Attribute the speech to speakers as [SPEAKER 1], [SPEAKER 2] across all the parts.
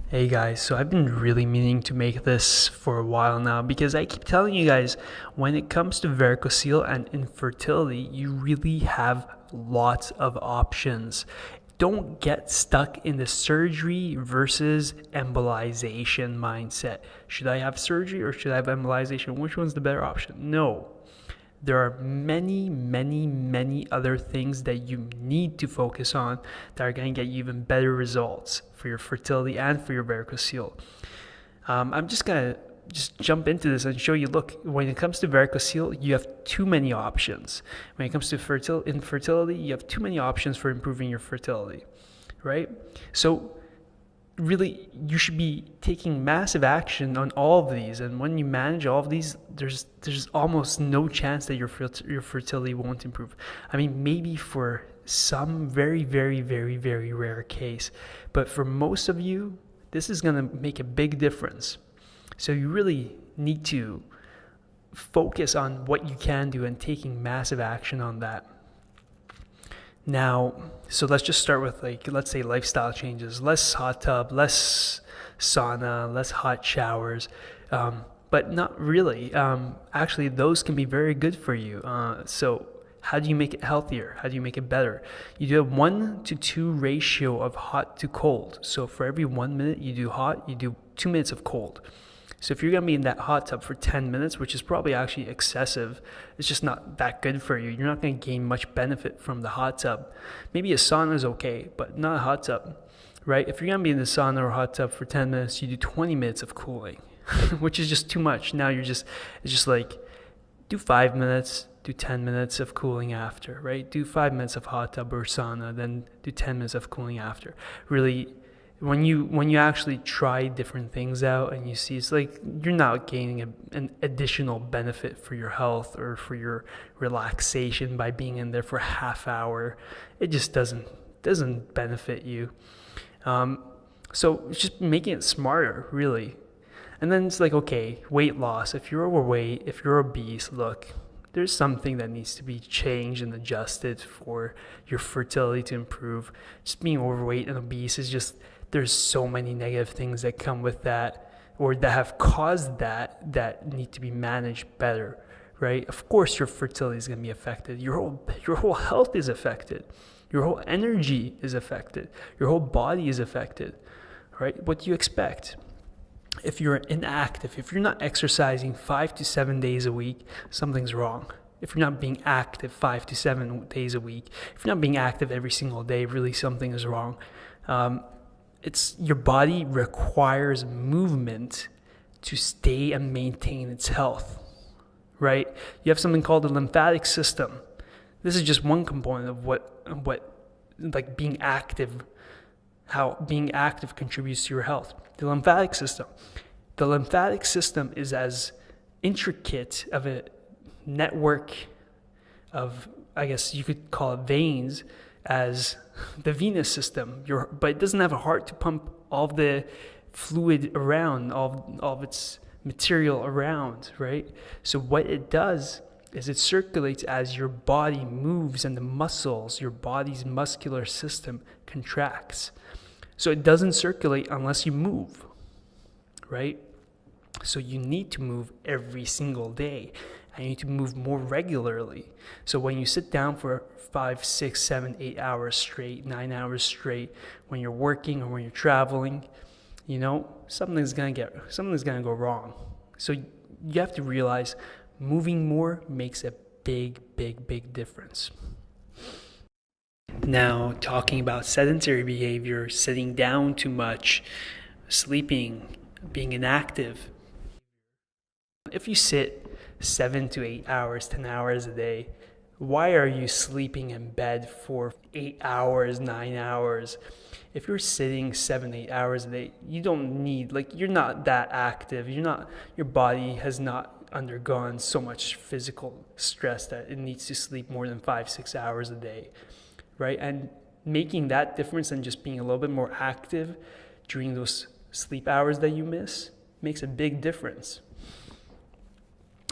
[SPEAKER 1] Hey guys, so I've been really meaning to make this for a while now because I keep telling you guys when it comes to varicocele and infertility, you really have lots of options. Don't get stuck in the surgery versus embolization mindset. Should I have surgery or should I have embolization? Which one's the better option? No. There are many other things that you need to focus on that are going to get you even better results for your fertility and for your varicocele. I'm just going to jump into this and show you, look, when it comes to varicocele, you have too many options. When it comes to infertility, you have too many options for improving your fertility, right? So really, you should be taking massive action on all of these, and when you manage all of these, there's almost no chance that your fertility won't improve. I mean, maybe for some very rare case, but for most of you, this is going to make a big difference. So you really need to focus on what you can do and taking massive action on that. Now, so let's just start with, let's say lifestyle changes: less hot tub, less sauna, less hot showers, but not really. Actually, those can be very good for you. So how do you make it healthier? How do you make it better? You do a 1-to-2 ratio of hot to cold. So for every 1 minute you do hot, you do 2 minutes of cold. So if you're going to be in that hot tub for 10 minutes, which is probably actually excessive, it's just not that good for you. You're not going to gain much benefit from the hot tub. Maybe a sauna is okay, but not a hot tub, right? If you're going to be in the sauna or hot tub for 10 minutes, you do 20 minutes of cooling, which is just too much. Now it's just like, do 5 minutes, do 10 minutes of cooling after, right? Do 5 minutes of hot tub or sauna, then do 10 minutes of cooling after. Really, when you actually try different things out and you see, it's like you're not gaining an additional benefit for your health or for your relaxation by being in there for a half hour. It just doesn't benefit you. So it's just making it smarter, really. And then it's like, okay, weight loss. If you're overweight, if you're obese, look, there's something that needs to be changed and adjusted for your fertility to improve. Just being overweight and obese is just, there's so many negative things that come with that, or that have caused that need to be managed better, right? Of course, your fertility is going to be affected. Your whole health is affected. Your whole energy is affected. Your whole body is affected, right? What do you expect? If you're inactive, if you're not exercising 5 to 7 days a week, something's wrong. If you're not being active 5 to 7 days a week, if you're not being active every single day, really something is wrong. It's your body requires movement to stay and maintain its health, right? You have something called the lymphatic system. This is just one component of what like being active, how being active contributes to your health. The lymphatic system. The lymphatic system is as intricate of a network of, I guess you could call it veins, as the venous system. But it doesn't have a heart to pump all the fluid around, all of its material around, right? So what it does is it circulates as your body moves and the muscles, your body's muscular system contracts. So it doesn't circulate unless you move, right? So you need to move every single day, and you need to move more regularly. So when you sit down for 5, 6, 7, 8 hours straight, 9 hours straight, when you're working or when you're traveling, something's gonna go wrong. So you have to realize moving more makes a big difference. Now, talking about sedentary behavior, sitting down too much, sleeping, being inactive. If you sit 7 to 8 hours, 10 hours a day, why are you sleeping in bed for 8 hours, 9 hours? If you're sitting 7, 8 hours a day, you don't need, you're not that active. Your body has not undergone so much physical stress that it needs to sleep more than 5, 6 hours a day. Right? And making that difference and just being a little bit more active during those sleep hours that you miss makes a big difference.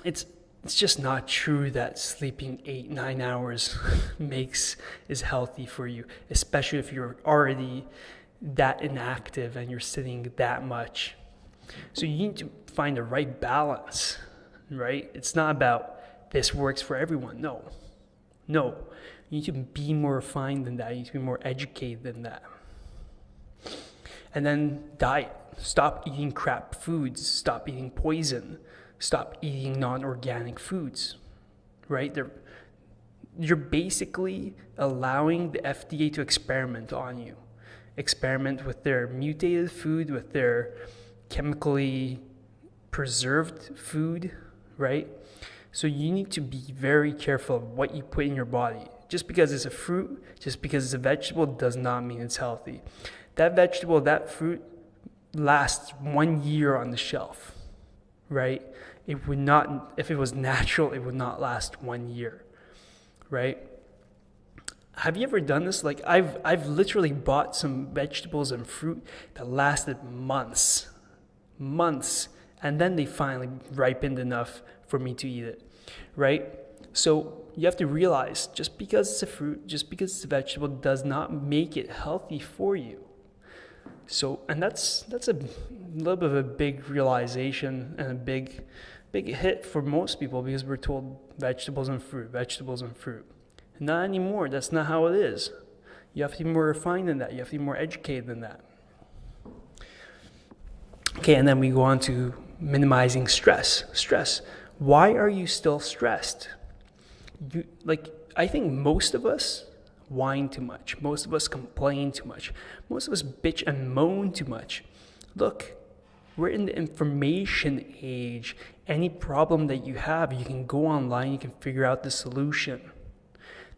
[SPEAKER 1] It's just not true that sleeping 8, 9 hours is healthy for you, especially if you're already that inactive and you're sitting that much. So you need to find the right balance, right? It's not about this works for everyone. No. You need to be more refined than that. You need to be more educated than that. And then diet. Stop eating crap foods. Stop eating poison. Stop eating non-organic foods, right? You're basically allowing the FDA to experiment on you. Experiment with their mutated food, with their chemically preserved food, right? So you need to be very careful of what you put in your body. Just because it's a fruit, just because it's a vegetable, does not mean it's healthy. That vegetable, that fruit lasts 1 year on the shelf, right? It would not, if it was natural, it would not last 1 year, right? Have you ever done this? Like I've literally bought some vegetables and fruit that lasted months, and then they finally ripened enough for me to eat it, right? So you have to realize, just because it's a fruit, just because it's a vegetable, does not make it healthy for you. So, and that's a little bit of a big realization and a big hit for most people, because we're told vegetables and fruit. Not anymore. That's not how it is. You have to be more refined than that. You have to be more educated than that. Okay, and then we go on to minimizing stress. Why are you still stressed? I think most of us whine too much. Most of us complain too much. Most of us bitch and moan too much. Look, we're in the information age. Any problem that you have, you can go online, you can figure out the solution.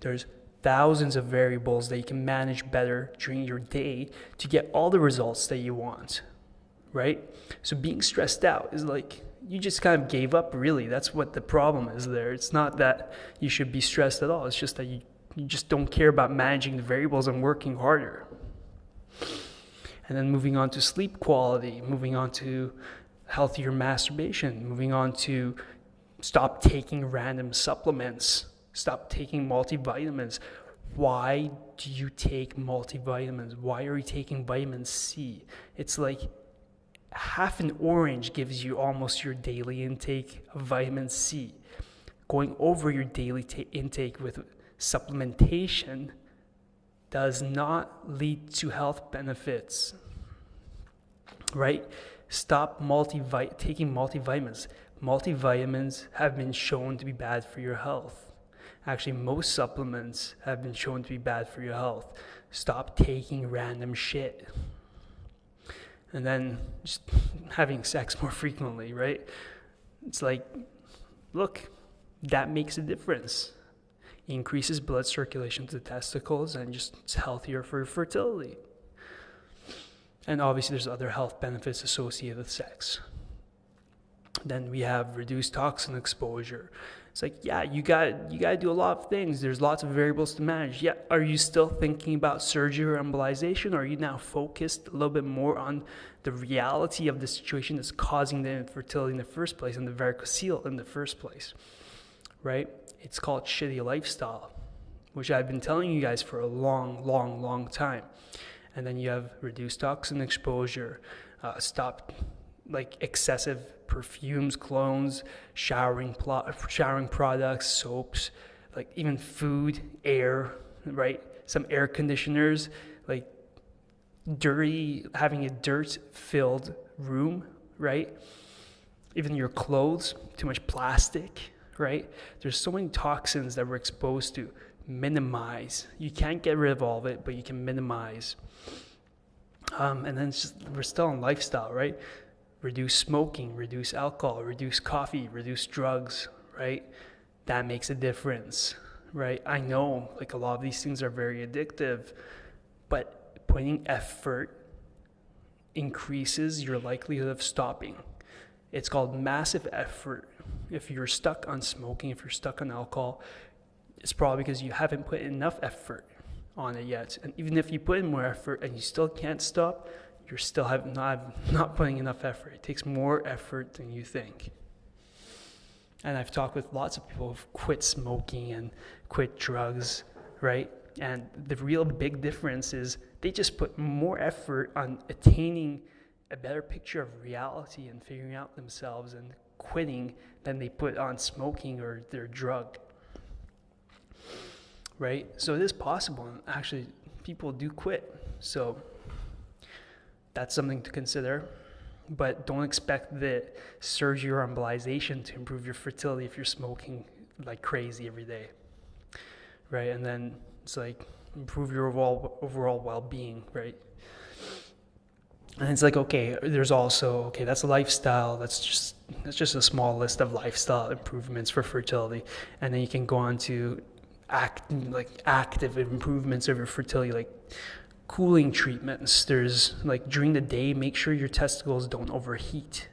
[SPEAKER 1] There's thousands of variables that you can manage better during your day to get all the results that you want, right? So being stressed out is like, you just kind of gave up, really. That's what the problem is there. It's not that you should be stressed at all. It's just that you just don't care about managing the variables and working harder. And then moving on to sleep quality, moving on to healthier masturbation, moving on to stop taking random supplements, stop taking multivitamins. Why do you take multivitamins? Why are you taking vitamin C? It's like half an orange gives you almost your daily intake of vitamin C. Going over your daily intake with supplementation does not lead to health benefits, right? Stop taking multivitamins. Multivitamins have been shown to be bad for your health. Actually, most supplements have been shown to be bad for your health. Stop taking random shit. And then just having sex more frequently, right? It's like, look, that makes a difference. Increases blood circulation to the testicles and just it's healthier for fertility. And obviously there's other health benefits associated with sex. Then we have reduced toxin exposure. It's like, yeah, you got to do a lot of things. There's lots of variables to manage. Yeah, are you still thinking about surgery or embolization, or are you now focused a little bit more on the reality of the situation that's causing the infertility in the first place and the varicocele in the first place, right? It's called shitty lifestyle, which I've been telling you guys for a long time. And then you have reduced toxin exposure, stop excessive perfumes, colognes, showering products, soaps, like even food, air, right? Some air conditioners, like having a dirt-filled room, right? Even your clothes, too much plastic, right? There's so many toxins that we're exposed to. Minimize. You can't get rid of all of it, but you can minimize. And then we're still on lifestyle, right? Reduce smoking, reduce alcohol, reduce coffee, reduce drugs, right? That makes a difference, right? I know, a lot of these things are very addictive, but putting effort increases your likelihood of stopping. It's called massive effort. If you're stuck on smoking, if you're stuck on alcohol, it's probably because you haven't put enough effort on it yet. And even if you put in more effort and you still can't stop, you're still not putting enough effort. It takes more effort than you think. And I've talked with lots of people who've quit smoking and quit drugs, right? And the real big difference is they just put more effort on attaining a better picture of reality and figuring out themselves and quitting than they put on smoking or their drug. Right? So it is possible, and actually people do quit. So that's something to consider. But don't expect the surgery or embolization to improve your fertility if you're smoking like crazy every day. Right? And then it's like improve your overall well-being, right? And it's like, okay, there's also, okay, that's a lifestyle. That's just a small list of lifestyle improvements for fertility. And then you can go on to active improvements of your fertility, like cooling treatments. There's like during the day, make sure your testicles don't overheat,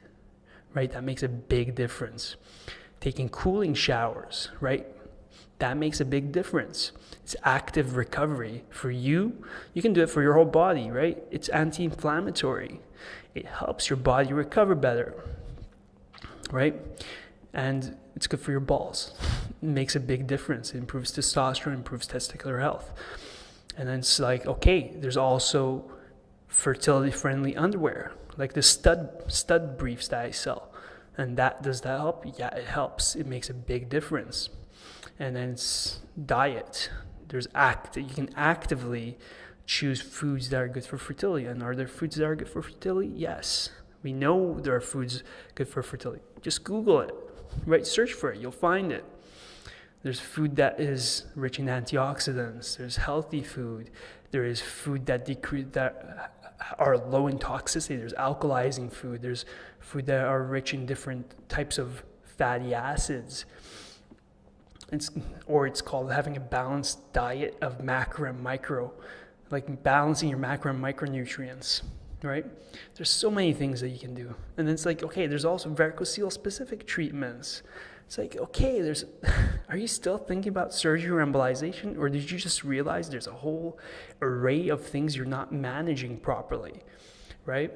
[SPEAKER 1] right? That makes a big difference. Taking cooling showers, right? That makes a big difference. It's active recovery. For you, you can do it for your whole body, right? It's anti-inflammatory. It helps your body recover better, right? And it's good for your balls. It makes a big difference. It improves testosterone, improves testicular health. And then it's like, okay, there's also fertility-friendly underwear, like the stud briefs that I sell. And does that help? Yeah, it helps. It makes a big difference. And then it's diet. You can actively choose foods that are good for fertility. And are there foods that are good for fertility? Yes. We know there are foods good for fertility. Just Google it, right? Search for it. You'll find it. There's food that is rich in antioxidants. There's healthy food. There is food that are low in toxicity. There's alkalizing food. There's food that are rich in different types of fatty acids. It's called having a balanced diet of macro and micro, like balancing your macro and micronutrients, right? There's so many things that you can do. And then it's like, okay, there's also varicocele specific treatments. It's like, okay, are you still thinking about surgery or embolization, or did you just realize there's a whole array of things you're not managing properly, right?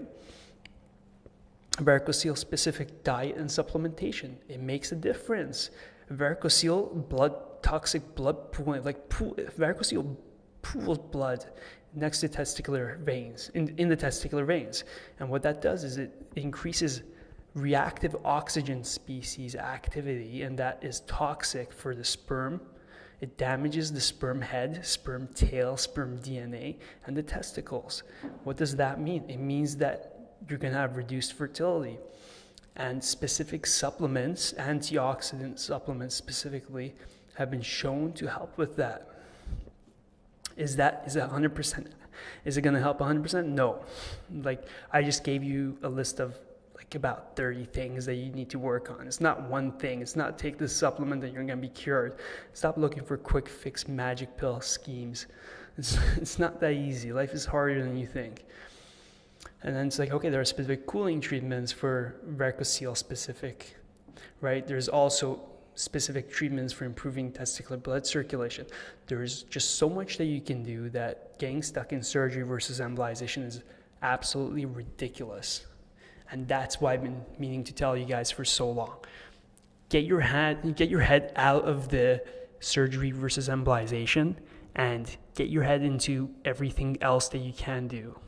[SPEAKER 1] Varicocele specific diet and supplementation, it makes a difference. Varicocele toxic blood pooling, varicocele pools blood next to testicular veins, in the testicular veins. And what that does is it increases reactive oxygen species activity, and that is toxic for the sperm. It damages the sperm head, sperm tail, sperm DNA, and the testicles. What does that mean? It means that you're going to have reduced fertility. And specific supplements, antioxidant supplements specifically, have been shown to help with that. Is it 100%? Is it going to help 100%? No. Like, I just gave you a list of like about 30 things that you need to work on. It's not one thing. It's not take this supplement and you're going to be cured. Stop looking for quick fix magic pill schemes. It's not that easy. Life is harder than you think. And then it's like, okay, there are specific cooling treatments for varicocele specific, right? There's also specific treatments for improving testicular blood circulation. There's just so much that you can do that getting stuck in surgery versus embolization is absolutely ridiculous. And that's why I've been meaning to tell you guys for so long. Get your head out of the surgery versus embolization and get your head into everything else that you can do.